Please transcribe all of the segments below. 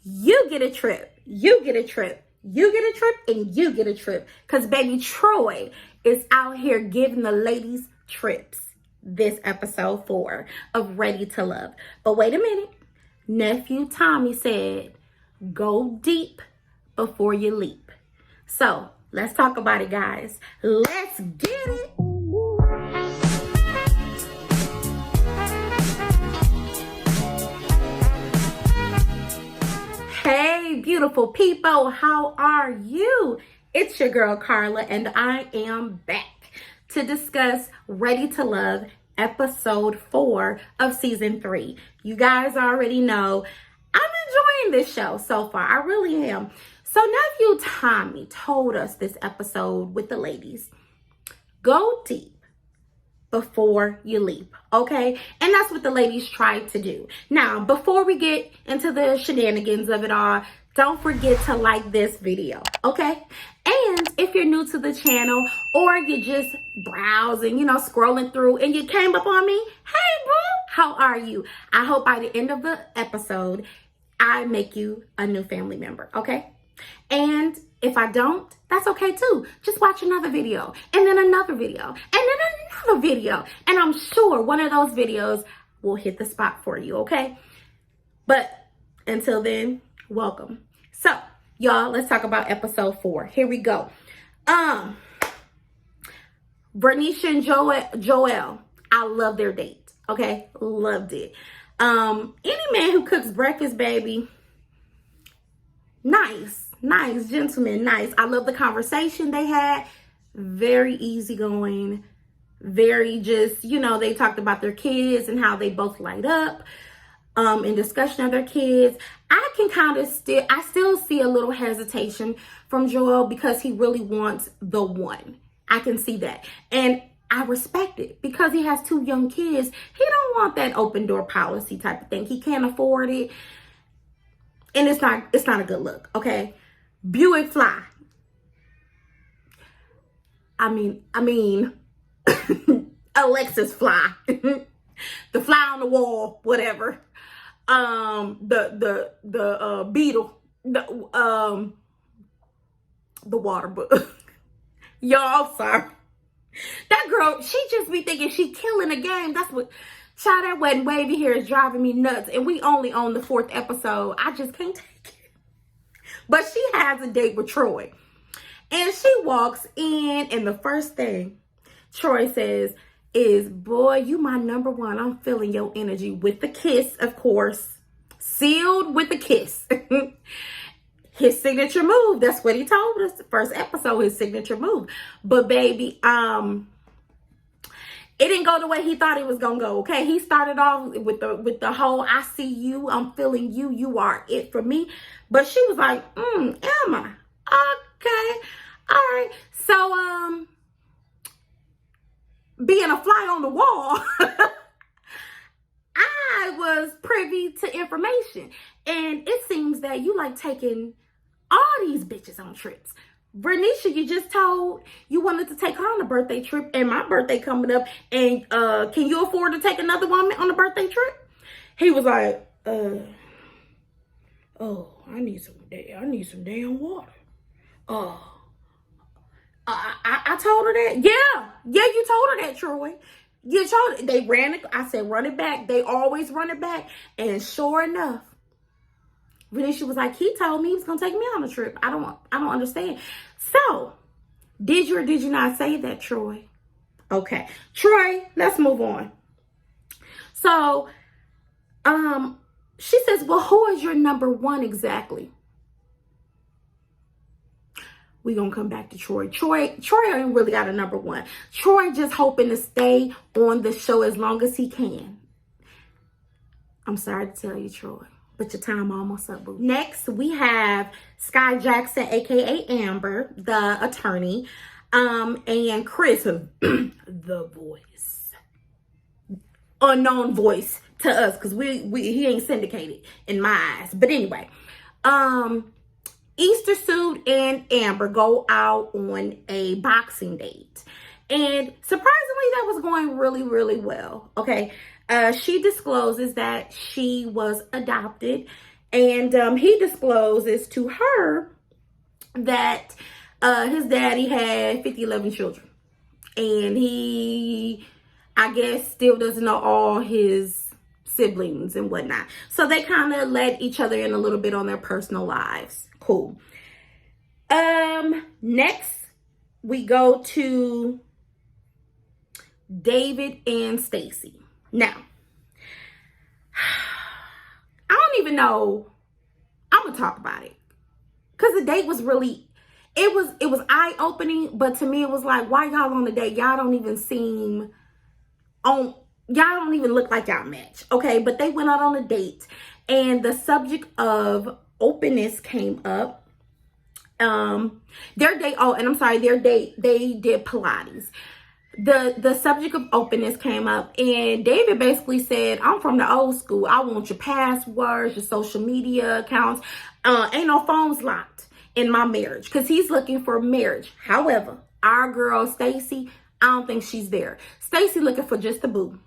you get a trip. You get a trip. You get a trip and you get a trip. Because baby Troy is out here giving the ladies trips this episode 4 of Ready to Love. But wait a minute. Nephew Tommy said, go deep before you leap. So let's talk about it, guys. Let's get it. Hey, beautiful people. How are you? It's your girl, Carla, and I am back to discuss Ready to Love episode 4 of season 3. You guys already know I'm enjoying this show so far. I really am. So Nephew Tommy told us this episode with the ladies, go deep before you leap, okay? And that's what the ladies tried to do. Now, before we get into the shenanigans of it all, don't forget to like this video, okay? And if you're new to the channel or you're just browsing, scrolling through and you came up on me, hey boo, how are you? I hope by the end of the episode, I make you a new family member, okay? And if I don't, that's okay too. Just watch another video and then another video and then another video. And I'm sure one of those videos will hit the spot for you, okay? But until then, welcome. So, y'all, let's talk about episode 4. Here we go. Bernicia and Joel, I love their date, okay? Loved it. Any man who cooks breakfast, baby, nice, gentleman, nice. I love the conversation they had. Very easygoing. Very just, they talked about their kids and how they both light up in discussion of their kids. I can I still see a little hesitation from Joel because he really wants the one. I can see that. And I respect it because he has 2 young kids. He don't want that open door policy type of thing. He can't afford it. And it's not a good look, okay? Buick fly. I mean, Alexis fly. The fly on the wall, whatever. The beetle. The water book. Y'all, sorry. That girl, she just be thinking she killing the game. That's what, child, that wet and wavy hair is driving me nuts. And we only on the 4th episode. I just can't take it. But she has a date with Troy. And she walks in and the first thing Troy says is, boy, you my number one. I'm feeling your energy, with the kiss, of course. Sealed with the kiss. His signature move. That's what he told us. The first episode, his signature move. But baby, it didn't go the way he thought it was gonna go. Okay, he started off with the whole "I see you, I'm feeling you, you are it for me." But she was like, am I? Okay, all right. So being a fly on the wall, I was privy to information, and it seems that you like taking all these bitches on trips. Bernicia, you just told you wanted to take her on a birthday trip, and my birthday coming up, and can you afford to take another woman on a birthday trip? He was like, oh, I need some damn water. I told her that. Yeah, you told her that, Troy. You told her. They ran it. I said, run it back. They always run it back, and sure enough, Bernicia was like, he told me he was gonna take me on a trip. I don't understand. So, did you or did you not say that, Troy? Okay, Troy, let's move on. So, she says, well, who is your number one exactly? We're gonna come back to Troy. Troy ain't really got a number one. Troy just hoping to stay on the show as long as he can. I'm sorry to tell you, Troy, but your time almost up, boo. Next, we have Sky Jackson, aka Amber, the attorney, and Chris, the voice, unknown voice to us, because he ain't syndicated in my eyes. But anyway, Easter Suit and Amber go out on a boxing date, and surprisingly, that was going really, really well. Okay. She discloses that she was adopted And he discloses to her that his daddy had 11 children. And he, I guess, still doesn't know all his siblings and whatnot. So they kind of let each other in a little bit on their personal lives. Cool. Next we go to David and Stacy. Now, I don't even know. I'm gonna talk about it because the date was really, it was eye-opening, but to me it was like, why y'all on the date? Y'all don't even seem on, y'all don't even look like y'all match. Okay, but they went out on a date and the subject of openness came up. Their date, oh, and I'm sorry, their date, they did Pilates. The subject of openness came up, and David basically said, I'm from the old school. I want your passwords, your social media accounts. Ain't no phones locked in my marriage, because he's looking for marriage. However, our girl Stacy, I don't think she's there. Stacy looking for just a boo.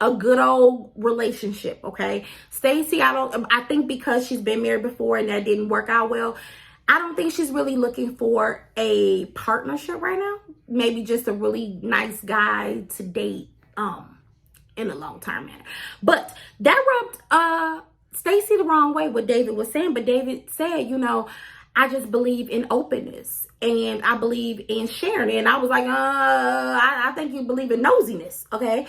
A good old relationship, okay? Stacy, I think because she's been married before and that didn't work out well, I don't think she's really looking for a partnership right now. Maybe just a really nice guy to date in a long-term manner. But that rubbed Stacy the wrong way, what David was saying. But David said, you know, I just believe in openness and I believe in sharing. And I was like, I think you believe in nosiness, okay?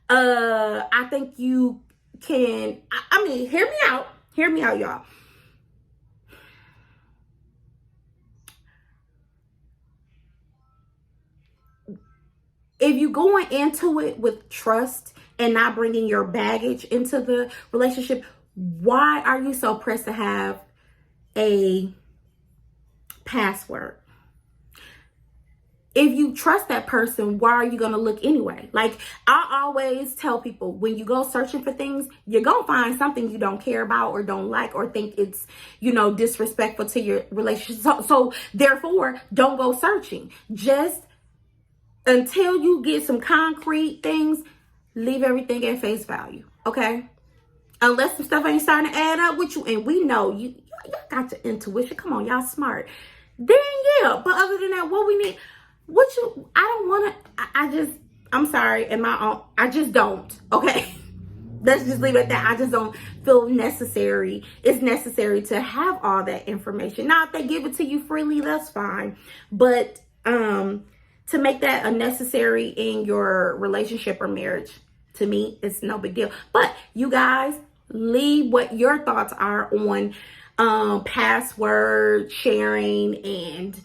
I think you can, I mean, hear me out. Hear me out, y'all. If you're going into it with trust and not bringing your baggage into the relationship, why are you so pressed to have a password? If you trust that person, why are you going to look anyway? Like I always tell people, when you go searching for things, you're going to find something you don't care about or don't like or think it's, you know, disrespectful to your relationship. So therefore, don't go searching. Just until you get some concrete things, leave everything at face value, okay? Unless some stuff ain't starting to add up with you, and we know you got your intuition. Come on, y'all smart. Then yeah, but other than that, what we need, I don't want to, I'm sorry, in my own, I just don't, okay? Let's just leave it at that. I just don't feel necessary. It's necessary to have all that information. Now, if they give it to you freely, that's fine. But, to make that unnecessary in your relationship or marriage, to me, it's no big deal. But you guys, leave what your thoughts are on password sharing and,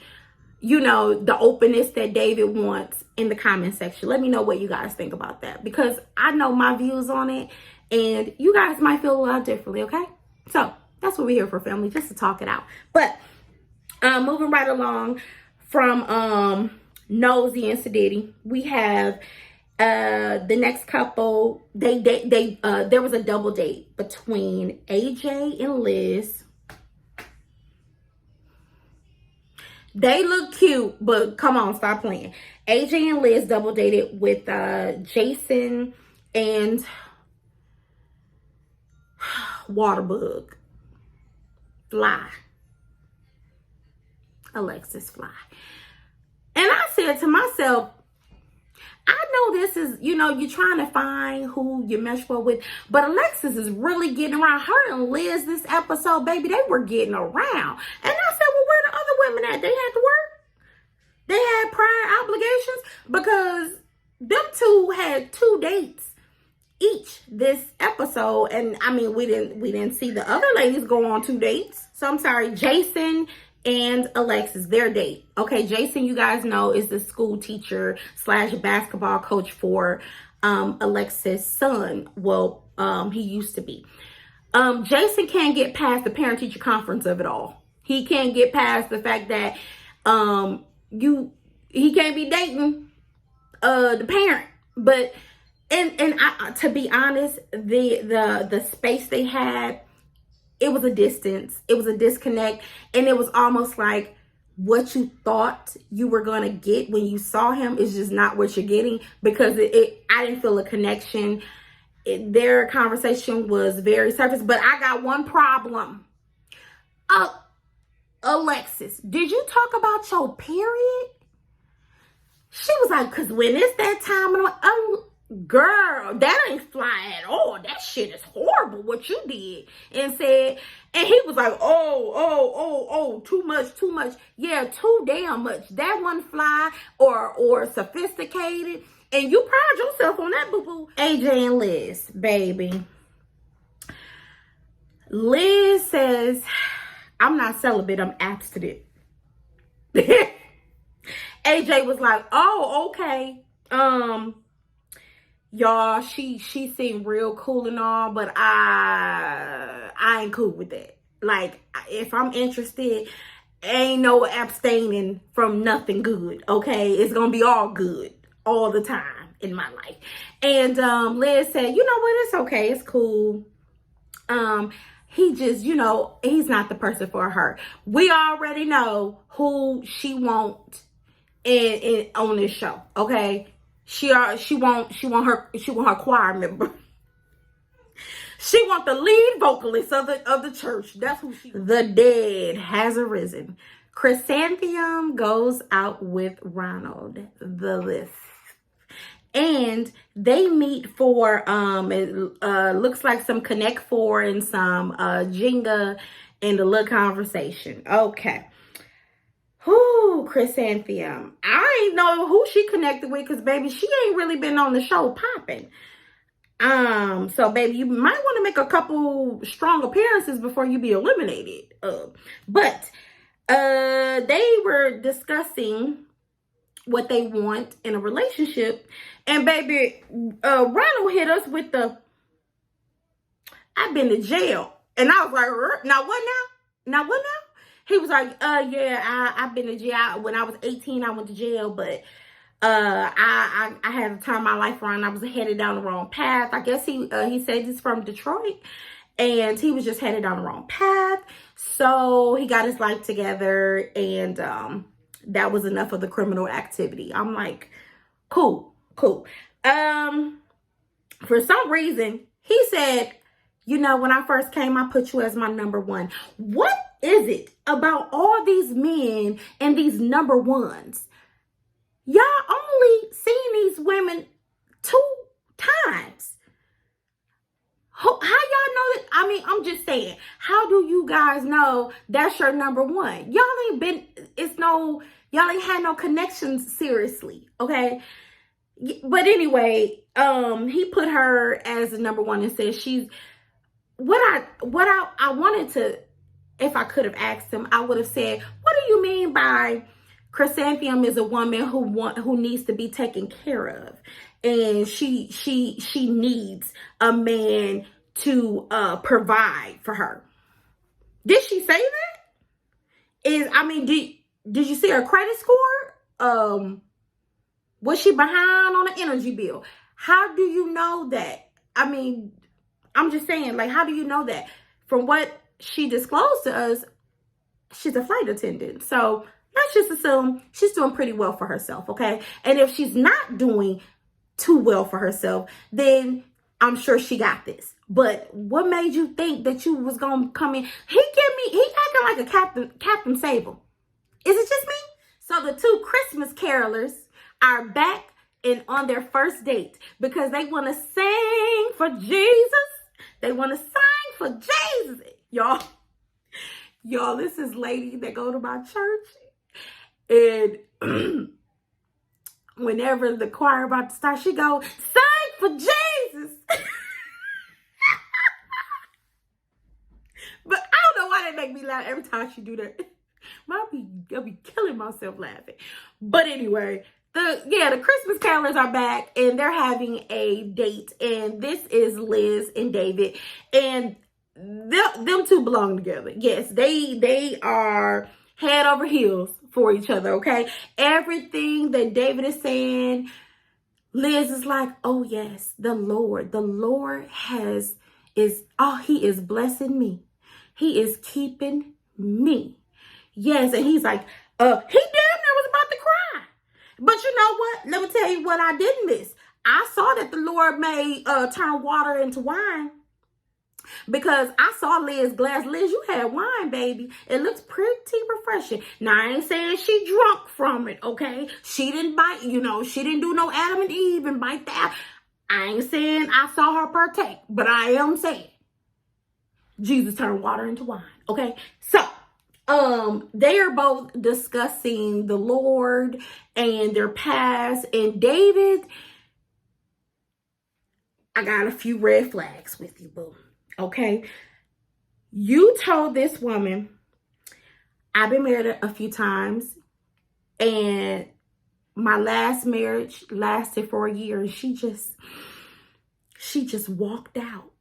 you know, the openness that David wants in the comment section. Let me know what you guys think about that, because I know my views on it and you guys might feel a lot differently, okay? So that's what we're here for, family, just to talk it out. But moving right along from Nosy and Sadiddy, we have the next couple. There was a double date between AJ and Liz. They look cute, but come on, stop playing. AJ and Liz double dated with Jason and Waterbug Fly, Alexis Fly. And I said to myself, I know this is, you know, you're trying to find who you mesh well with, but Alexis is really getting around. Her and Liz this episode, baby, they were getting around. And I said, well, where the other women at? They had to work. They had prior obligations, because them two had 2 dates each this episode. And I mean, we didn't see the other ladies go on 2 dates. So I'm sorry, Jason and Alexis, their date. Okay, Jason, you guys know, is the school teacher / basketball coach for Alexis' son. Well, he used to be. Jason can't get past the parent-teacher conference of it all. He can't get past the fact that he can't be dating the parent. But and I, to be honest, the space they had, it was a distance. It was a disconnect. And it was almost like what you thought you were going to get when you saw him is just not what you're getting, because I didn't feel a connection. Their conversation was very surface. But I got one problem. Uh, Alexis, did you talk about your period? She was like, because when it's that time, and girl, that ain't fly at all. That shit is horrible what you did. And said, and he was like, too much, too much. Yeah, too damn much. That one fly or sophisticated. And you pride yourself on that, boo-boo. AJ and Liz, baby. Liz says, I'm not celibate, I'm abstinent. AJ was like, oh, okay. Y'all, she seemed real cool and all, but I ain't cool with that. Like, if I'm interested, ain't no abstaining from nothing good, okay? It's gonna be all good all the time in my life. And Liz said, you know what, it's okay, it's cool. He just, he's not the person for her. We already know who she wants in on this show, okay? She want her choir member. She want the lead vocalist of the church. That's who she. The dead has arisen. Chrysanthemum goes out with Ronald, the list. And they meet for it looks like some Connect Four and some Jenga and a little conversation. Okay. Whoo, Chrysanthemum. I ain't know who she connected with because baby, she ain't really been on the show popping. So baby, you might want to make a couple strong appearances before you be eliminated. But they were discussing what they want in a relationship. And baby, Ronald hit us with the, I've been to jail. And I was like, now what now? Now what now? He was like, yeah, I've been to jail. When I was 18, I went to jail, but I had to turn my life around. I was headed down the wrong path. I guess he said he's from Detroit, and he was just headed down the wrong path. So he got his life together, and that was enough of the criminal activity. I'm like, cool. For some reason, he said, when I first came, I put you as my number one. What is it about all these men and these number ones? Y'all only seen these women 2 times. How y'all know that? I mean, I'm just saying, how do you guys know that's your number one? Y'all ain't had no connections seriously, okay? But anyway, he put her as the number one and said she's what I wanted to, if I could have asked him, I would have said, what do you mean by Chrysanthemum is a woman who needs to be taken care of, and she needs a man to provide for her? Did she say that? Did you see her credit score? Was she behind on the energy bill? How do you know that? I'm just saying, like, how do you know that? From what she disclosed to us, she's a flight attendant. So let's just assume she's doing pretty well for herself, okay? And if she's not doing too well for herself, then I'm sure she got this. But what made you think that you was going to come in? He acting like a Captain Sable. Is it just me? So the 2 Christmas carolers are back and on their first date because they want to sing for Jesus. They want to sing for Jesus. Y'all, this is lady that go to my church. And whenever the choir about to start, she go, sing for Jesus. But I don't know why they make me laugh every time she do that. I'll be killing myself laughing. But anyway, the Christmas carolers are back and they're having a date. And this is Liz and David. And them 2 belong together. Yes, they are head over heels for each other, okay? Everything that David is saying, Liz is like, oh yes, the Lord he is blessing me. He is keeping me. Yes, and he's like, he damn near was about to cry. But you know what? Let me tell you what I didn't miss. I saw that the Lord made turn water into wine. Because I saw Liz's glass. Liz, you had wine, baby. It looks pretty refreshing. Now, I ain't saying she drunk from it, okay? She didn't bite, she didn't do no Adam and Eve and bite that. I ain't saying I saw her partake, but I am saying Jesus turned water into wine, okay? So, they are both discussing the Lord and their past. And David, I got a few red flags with you, boo. Okay? You told this woman, I've been married a few times, and my last marriage lasted for a year, and she just walked out.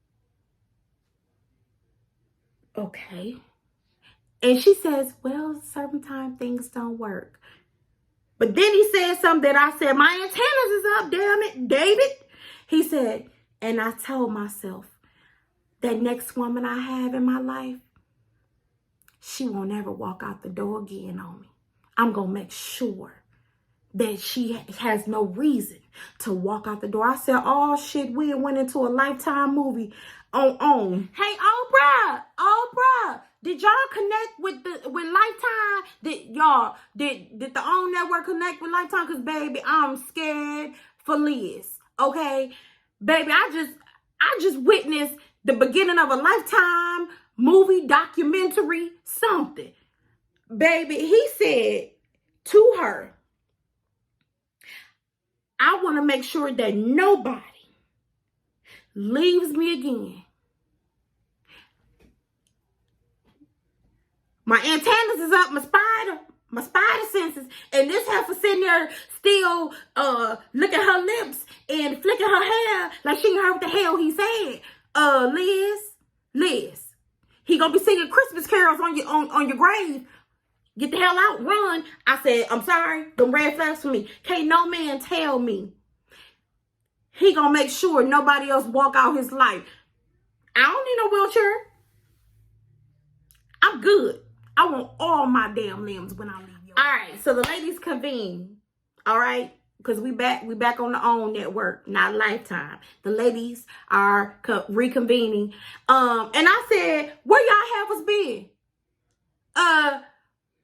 Okay. And she says, well, sometimes things don't work. But then he said something that I said, my antennas is up, damn it, David. He said, and I told myself, that next woman I have in my life, she won't ever walk out the door again on me. I'm going to make sure that she has no reason to walk out the door. I said, oh, shit, we went into a Lifetime movie on. Hey, Oprah, did y'all connect with Lifetime? Did the OWN network connect with Lifetime? Because, baby, I'm scared for Liz, okay? Baby, I just witnessed the beginning of a Lifetime movie, documentary, something. Baby, he said to her, I want to make sure that nobody leaves me again. My antennas is up, my spider senses, and this heifer sitting there still licking her lips and flicking her hair like she heard what the hell he said. Liz, he gonna be singing Christmas carols on your grave. Get the hell out, run. I said, I'm sorry, them red flags for me. Can't no man tell me he gonna make sure nobody else walk out his life. I don't need no wheelchair. I'm good. I want all my damn limbs when I leave you. All right, so the ladies convene. All right, because we back on the OWN network, not Lifetime. The ladies are reconvening. And I said, where y'all have us been?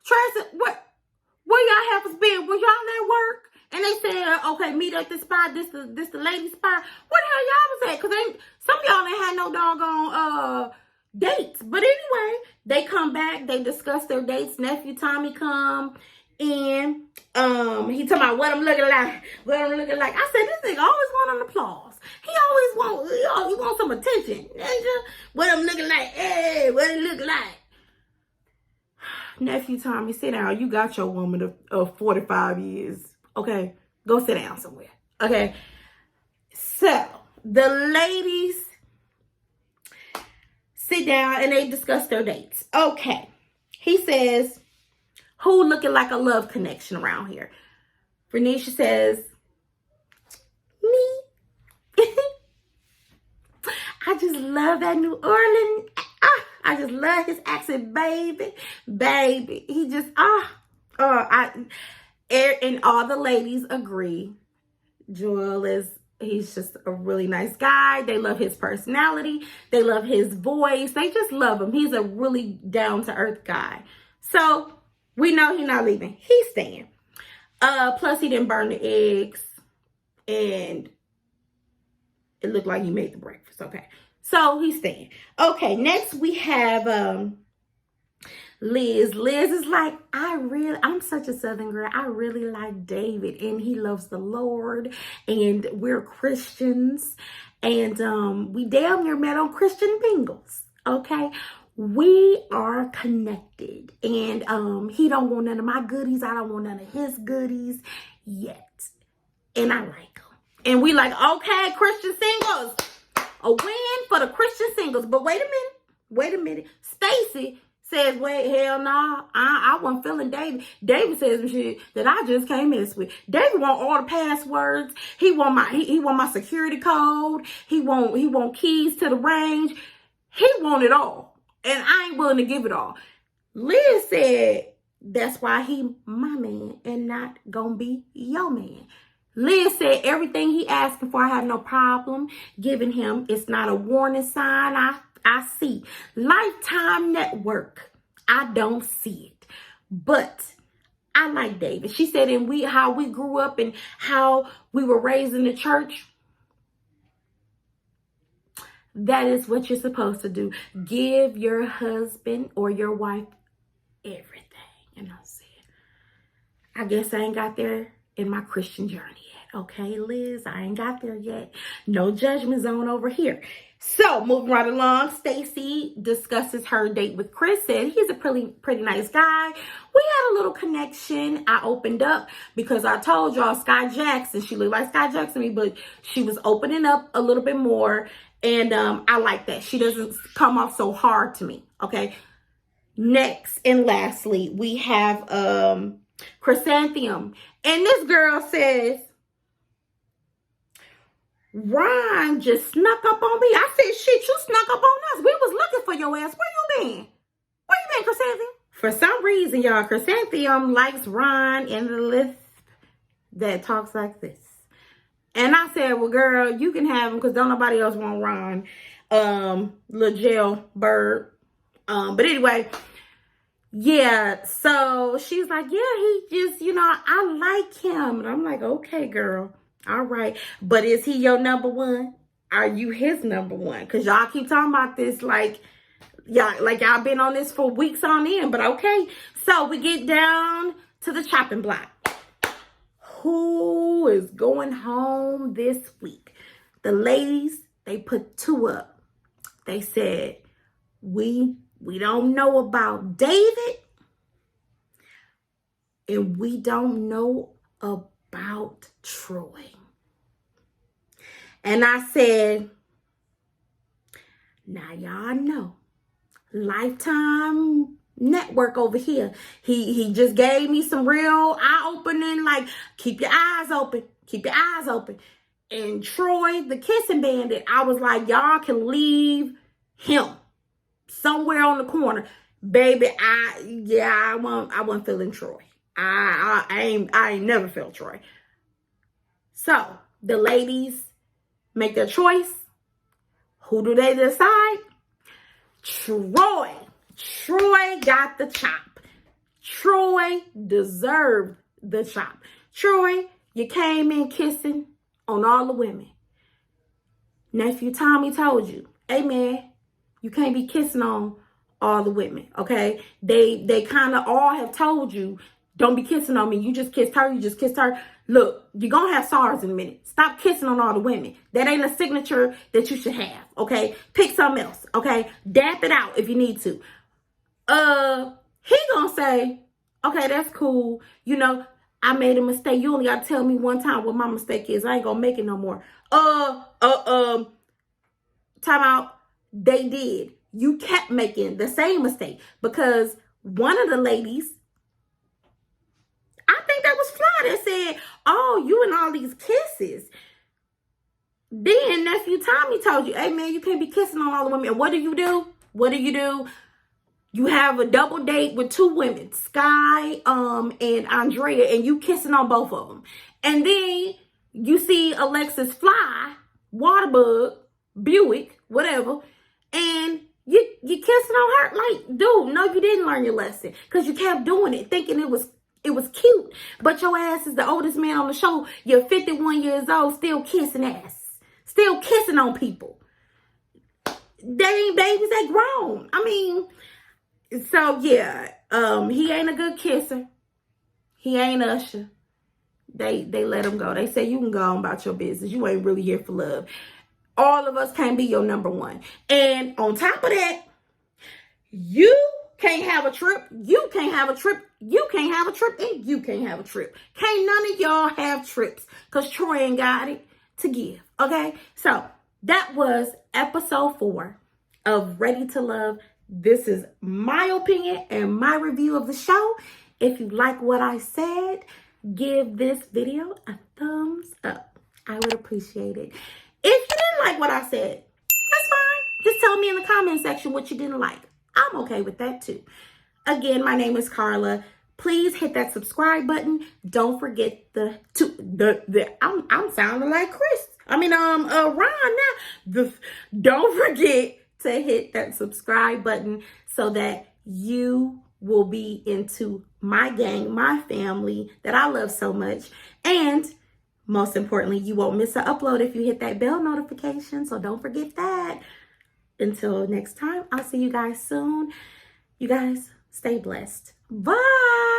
Tracy, where y'all have us been? Was y'all at work? And they said, okay, meet at this spot. This the lady spot. Where the hell y'all was at? Because some of y'all ain't had no doggone dates. But anyway, they come back. They discuss their dates. Nephew Tommy come in. He talking about what I'm looking like. What I'm looking like. I said, this nigga always want an applause. He wants some attention. What I'm looking like. Hey, what it look like. Nephew Tommy, sit down. You got your woman of 45 years. Okay? Go sit down somewhere. Okay? So, the ladies sit down and they discuss their dates. Okay. He says, who looking like a love connection around here? Renisha says, me. I just love that New Orleans. I just love his accent, baby. He just, and all the ladies agree. Joel he's just a really nice guy. They love his personality. They love his voice. They just love him. He's a really down-to-earth guy. So, we know he's not leaving. He's staying. Plus, he didn't burn the eggs. And it looked like he made the breakfast. Okay. So, he's staying. Okay, next we have Liz. Liz is like, I'm such a Southern girl. I really like David. And he loves the Lord. And we're Christians. And we damn near met on Christian Bingles. Okay? We are connected. And he don't want none of my goodies. I don't want none of his goodies yet. And I like him. And we like, okay, Christian singles. A win for the Christian singles. But wait a minute. Stacy says, wait, hell no. I wasn't feeling David. David says some shit that I just can't mess with. David want all the passwords. He want my security code. He want keys to the range. He want it all. And I ain't willing to give it all. Liz said, that's why he my man and not gonna be your man. Liz said everything he asking for, I have no problem giving him. It's not a warning sign. I see. Lifetime Network, I don't see it. But I like David. She said, and how we grew up and how we were raised in the church. That is what you're supposed to do. Give your husband or your wife everything. And I said, I guess I ain't got there in my Christian journey yet. Okay, Liz, I ain't got there yet. No judgment zone over here. So, moving right along, Stacy discusses her date with Chris. Said he's a pretty nice guy. We had a little connection. I opened up because I told y'all Sky Jackson, she looked like Sky Jackson to me, but she was opening up a little bit more. And I like that. She doesn't come off so hard to me. Okay. Next and lastly, we have Chrysanthemum. And this girl says, Ron just snuck up on me. I said, shit, you snuck up on us. We was looking for your ass. Where you been? Where you been, Chrysanthemum? For some reason, y'all, Chrysanthemum likes Ron in the list that talks like this. And I said, well, girl, you can have him because don't nobody else want Ron. Little jailbird. But anyway, yeah. So she's like, yeah, he just, I like him. And I'm like, okay, girl. All right. But is he your number one? Are you his number one? Because y'all keep talking about this like y'all been on this for weeks on end. But okay. So we get down to the chopping block. Who is going home this week? The ladies, they put two up. They said, we don't know about David. And we don't know about Troy. And I said, now y'all know, Lifetime Network over here. He just gave me some real eye-opening, like, keep your eyes open. Keep your eyes open. And Troy, the kissing bandit, I was like, y'all can leave him somewhere on the corner. Baby, I wasn't feeling Troy. I ain't never felt Troy. So the ladies make their choice. Who do they decide? Troy. Troy got the chop. Troy deserved the chop. Troy, you came in kissing on all the women. Nephew Tommy told you, hey man, you can't be kissing on all the women, okay? They kind of all have told you, don't be kissing on me. You just kissed her. You just kissed her. Look, you're going to have SARS in a minute. Stop kissing on all the women. That ain't a signature that you should have, okay? Pick something else, okay? Dap it out if you need to. He gonna say, okay, that's cool. I made a mistake. You only got to tell me one time what my mistake is. I ain't gonna make it no more. Time out. They did. You kept making the same mistake because one of the ladies, I think that was Fly, that said, oh, you and all these kisses. Then Nephew Tommy told you, hey man, you can't be kissing on all the women. And what do you do? You have a double date with two women, Sky and Andrea, and you kissing on both of them. And then you see Alexis Fly, Waterbug, Buick, whatever, and you kissing on her. Like, dude, no, you didn't learn your lesson because you kept doing it, thinking it was cute. But your ass is the oldest man on the show. You're 51 years old, still kissing ass, still kissing on people. They ain't babies, they grown. I mean. So yeah, he ain't a good kisser. He ain't Usher. They let him go. They say you can go on about your business. You ain't really here for love. All of us can't be your number one. And on top of that, you can't have a trip. You can't have a trip. You can't have a trip. And you can't have a trip. Can't none of y'all have trips because Troy ain't got it to give. Okay? So that was episode 4 of Ready to Love. This is my opinion and my review of the show. If you like what I said, give this video a thumbs up. I would appreciate it. If you didn't like what I said, that's fine. Just tell me in the comment section what you didn't like. I'm okay with that too. Again, my name is Carla. Please hit that subscribe button. Don't forget I'm sounding like Chris. Ron now. Don't forget to hit that subscribe button so that you will be into my gang, my family that I love so much. And most importantly, you won't miss an upload if you hit that bell notification. So don't forget that. Until next time, I'll see you guys soon. You guys stay blessed. Bye.